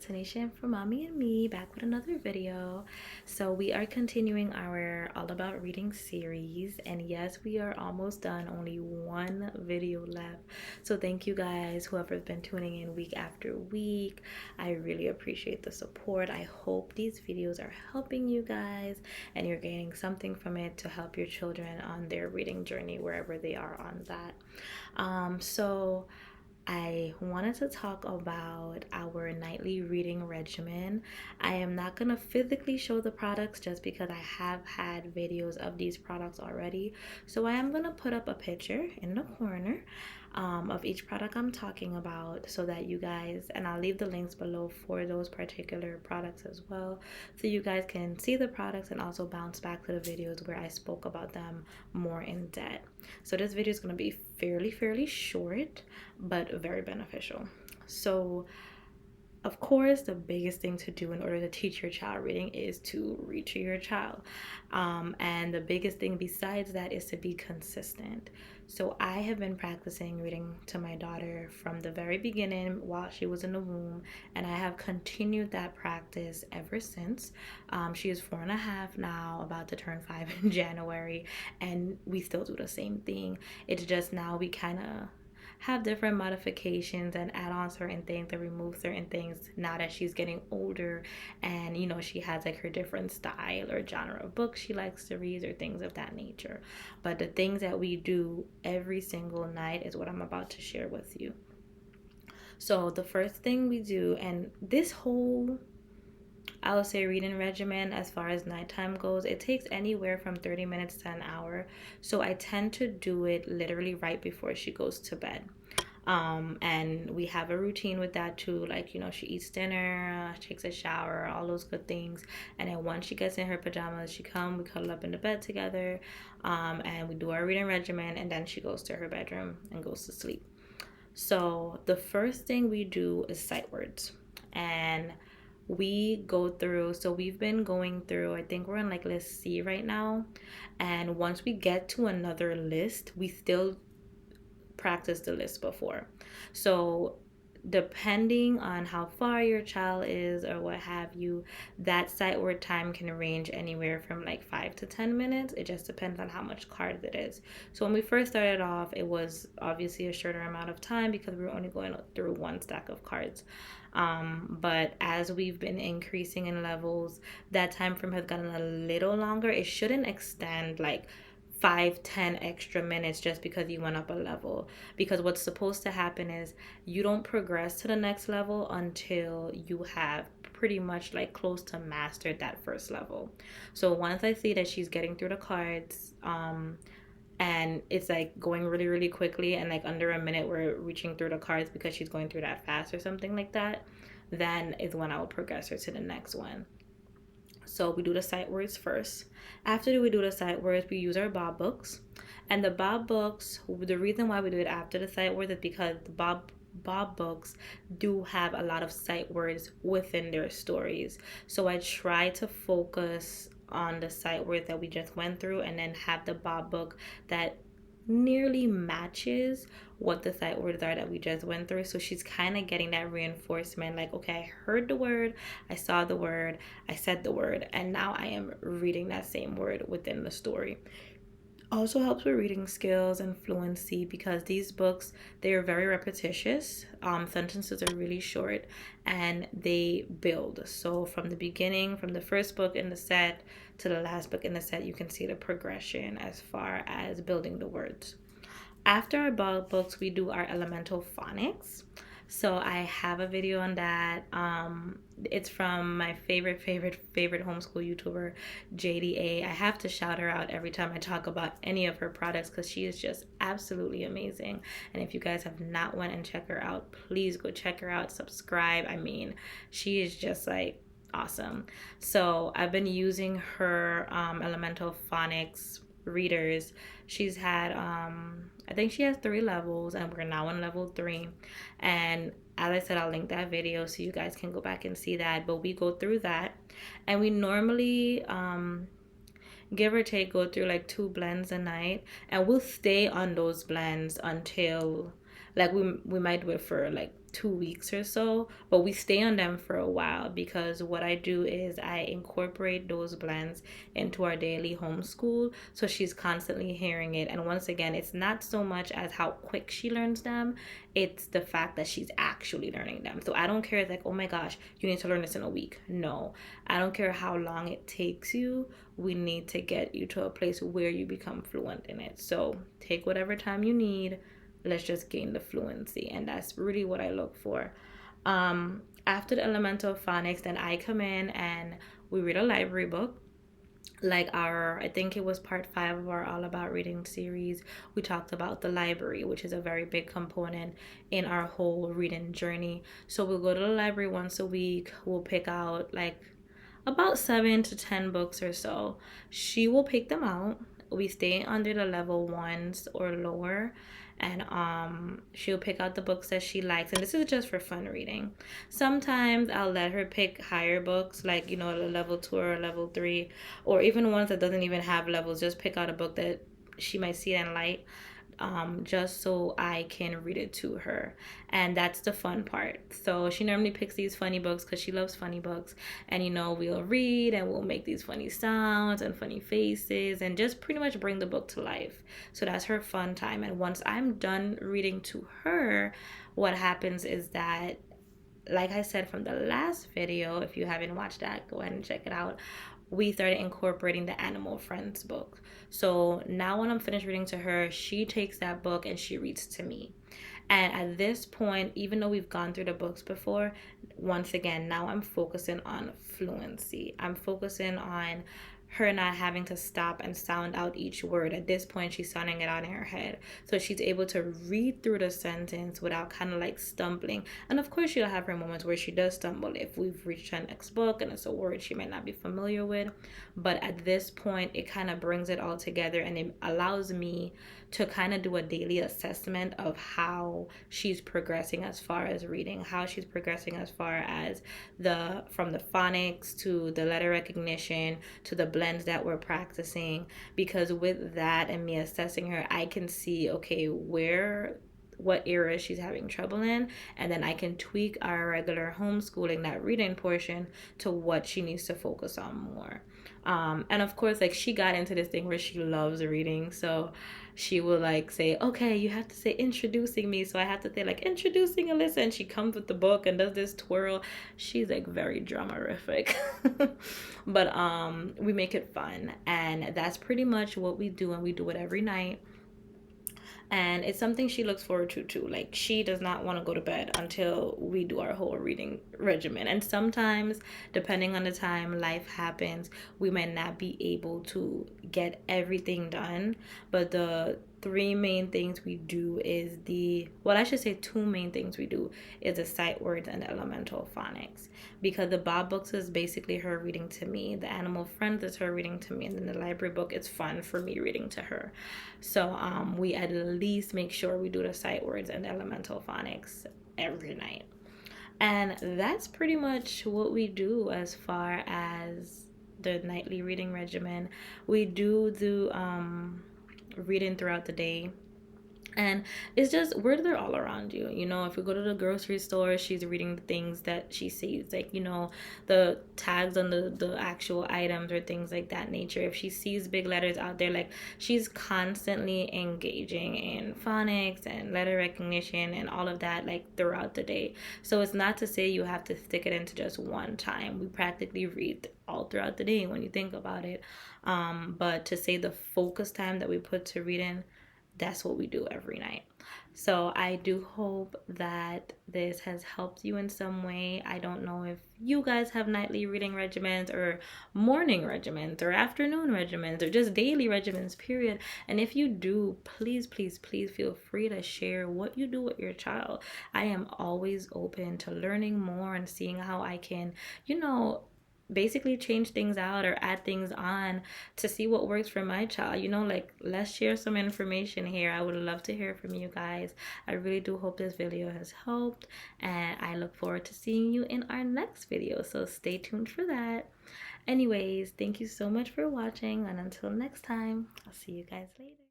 Tanisha from Mommy and Me, back with another video. So we are continuing our All About Reading series, and yes, we are almost done, only one video left. So thank you guys, whoever's been tuning in week after week. I really appreciate the support. I hope these videos are helping you guys and you're gaining something from it to help your children on their reading journey wherever they are on that. So I wanted to talk about our nightly reading regimen. I am not going to physically show the products just because I have had videos of these products already. So I am going to put up a picture in the corner of each product I'm talking about so that you guys, and I'll leave the links below for those particular products as well, so you guys can see the products and also bounce back to the videos where I spoke about them more in depth. So this video is going to be fairly short, but very beneficial. So of course, the biggest thing to do in order to teach your child reading is to read to your child. And the biggest thing besides that is to be consistent. So I have been practicing reading to my daughter from the very beginning while she was in the womb, and I have continued that practice ever since. She is 4.5 now, about to turn 5 in January, and we still do the same thing. It's just now we kind of have different modifications and add on certain things and remove certain things now that she's getting older, and she has like her different style or genre of books she likes to read or things of that nature. But the things that we do every single night is what I'm about to share with you. So the first thing we do, and this whole, I would say, reading regimen as far as nighttime goes, it takes anywhere from 30 minutes to an hour. So I tend to do it literally right before she goes to bed. And we have a routine with that too. Like, she eats dinner, takes a shower, all those good things. And then once she gets in her pajamas, we cuddle up in the bed together, and we do our reading regimen, and then she goes to her bedroom and goes to sleep. So the first thing we do is sight words. And we go through, so we've been going through, I think we're on like list C right now, and once we get to another list, we still practice the list before. So depending on how far your child is or what have you, that sight word time can range anywhere from like 5 to 10 minutes. It just depends on how much cards it is. So when we first started off, it was obviously a shorter amount of time because we were only going through one stack of cards. But as we've been increasing in levels, that time frame has gotten a little longer. It shouldn't extend like 5-10 extra minutes just because you went up a level, because what's supposed to happen is you don't progress to the next level until you have pretty much like close to mastered that first level. So once I see that she's getting through the cards, and it's like going really quickly, and like under a minute we're reaching through the cards because she's going through that fast or something like that, then is when I will progress her to the next one. So we do the sight words first. After we do the sight words, we use our Bob books. And the Bob books, the reason why we do it after the sight words is because the Bob books do have a lot of sight words within their stories. So I try to focus on the sight words that we just went through, and then have the Bob book that nearly matches what the sight words are that we just went through. So she's kind of getting that reinforcement, like, okay, I heard the word, I saw the word, I said the word, and now I am reading that same word within the story. Also helps with reading skills and fluency because these books, they are very repetitious. Sentences are really short and they build. So from the beginning, from the first book in the set to the last book in the set, you can see the progression as far as building the words. After our bulk books, we do our elemental phonics. So I have a video on that. It's from my favorite homeschool YouTuber, JDA. I have to shout her out every time I talk about any of her products because she is just absolutely amazing. And if you guys have not went and check her out, please go check her out, subscribe. I mean, she is just like awesome. So I've been using her elemental phonics readers. She's had I think she has 3 levels, and we're now on level 3. And as I said, I'll link that video so you guys can go back and see that. But we go through that, and we normally give or take go through like 2 blends a night, and we'll stay on those blends until Like we might do it for like 2 weeks or so, but we stay on them for a while because what I do is I incorporate those blends into our daily homeschool. So she's constantly hearing it. And once again, it's not so much as how quick she learns them, it's the fact that she's actually learning them. So I don't care, it's like, oh my gosh, you need to learn this in a week. No, I don't care how long it takes you. We need to get you to a place where you become fluent in it. So take whatever time you need. Let's just gain the fluency. And that's really what I look for. After the elemental phonics, then I come in and we read a library book. Like our, I think it was part 5 of our All About Reading series. We talked about the library, which is a very big component in our whole reading journey. So we'll go to the library once a week. We'll pick out like about 7 to 10 books or so. She will pick them out. We stay under the level ones or lower, and she'll pick out the books that she likes, and this is just for fun reading. Sometimes I'll let her pick higher books, like, you know, a level 2 or a level 3, or even ones that doesn't even have levels. Just pick out a book that she might see and like, just so I can read it to her. And that's the fun part. So she normally picks these funny books because she loves funny books. And, you know, we'll read and we'll make these funny sounds and funny faces and just pretty much bring the book to life. So that's her fun time. And once I'm done reading to her, what happens is that, like I said from the last video, if you haven't watched that, go ahead and check it out. We started incorporating the Animal Friends book. So now when I'm finished reading to her, she takes that book and she reads to me. And at this point, even though we've gone through the books before, once again, now I'm focusing on fluency. I'm focusing on her not having to stop and sound out each word. At this point, she's sounding it out in her head. So she's able to read through the sentence without kind of like stumbling. And of course, she'll have her moments where she does stumble if we've reached her next book and it's a word she might not be familiar with. But at this point, it kind of brings it all together and it allows me to kind of do a daily assessment of how she's progressing as far as reading, how she's progressing as far as from the phonics to the letter recognition to the blends that we're practicing. Because with that and me assessing her, I can see, okay, what area she's having trouble in, and then I can tweak our regular homeschooling, that reading portion, to what she needs to focus on more. And of course, like, she got into this thing where she loves reading, so she will like say, okay, you have to say introducing me, so I have to say like introducing Alyssa, and she comes with the book and does this twirl. She's like very dramatific. But we make it fun, and that's pretty much what we do, and we do it every night. And it's something she looks forward to too. Like, she does not want to go to bed until we do our whole reading regimen. And sometimes, depending on the time, life happens, we might not be able to get everything done. But the three main things we do is I should say two main things we do is the sight words and the elemental phonics. Because the Bob books is basically her reading to me, the Animal Friends is her reading to me, and then the library book, it's fun for me reading to her. So we at least make sure we do the sight words and the elemental phonics every night. And that's pretty much what we do as far as the nightly reading regimen. We do reading throughout the day, and it's just, where they're all around you. You know, if we go to the grocery store, she's reading the things that she sees, like, you know, the tags on the actual items or things like that nature. If she sees big letters out there, like, she's constantly engaging in phonics and letter recognition and all of that, like, throughout the day. So it's not to say you have to stick it into just one time. We practically read all throughout the day when you think about it. But to say the focus time that we put to reading, that's what we do every night. So I do hope that this has helped you in some way. I don't know if you guys have nightly reading regimens or morning regimens or afternoon regimens or just daily regimens, period. And if you do, please, please, please feel free to share what you do with your child. I am always open to learning more and seeing how I can, you know, basically change things out or add things on to see what works for my child. You know, like, let's share some information here. I would love to hear from you guys. I really do hope this video has helped, and I look forward to seeing you in our next video, so stay tuned for that. Anyways, thank you so much for watching, and until next time, I'll see you guys later.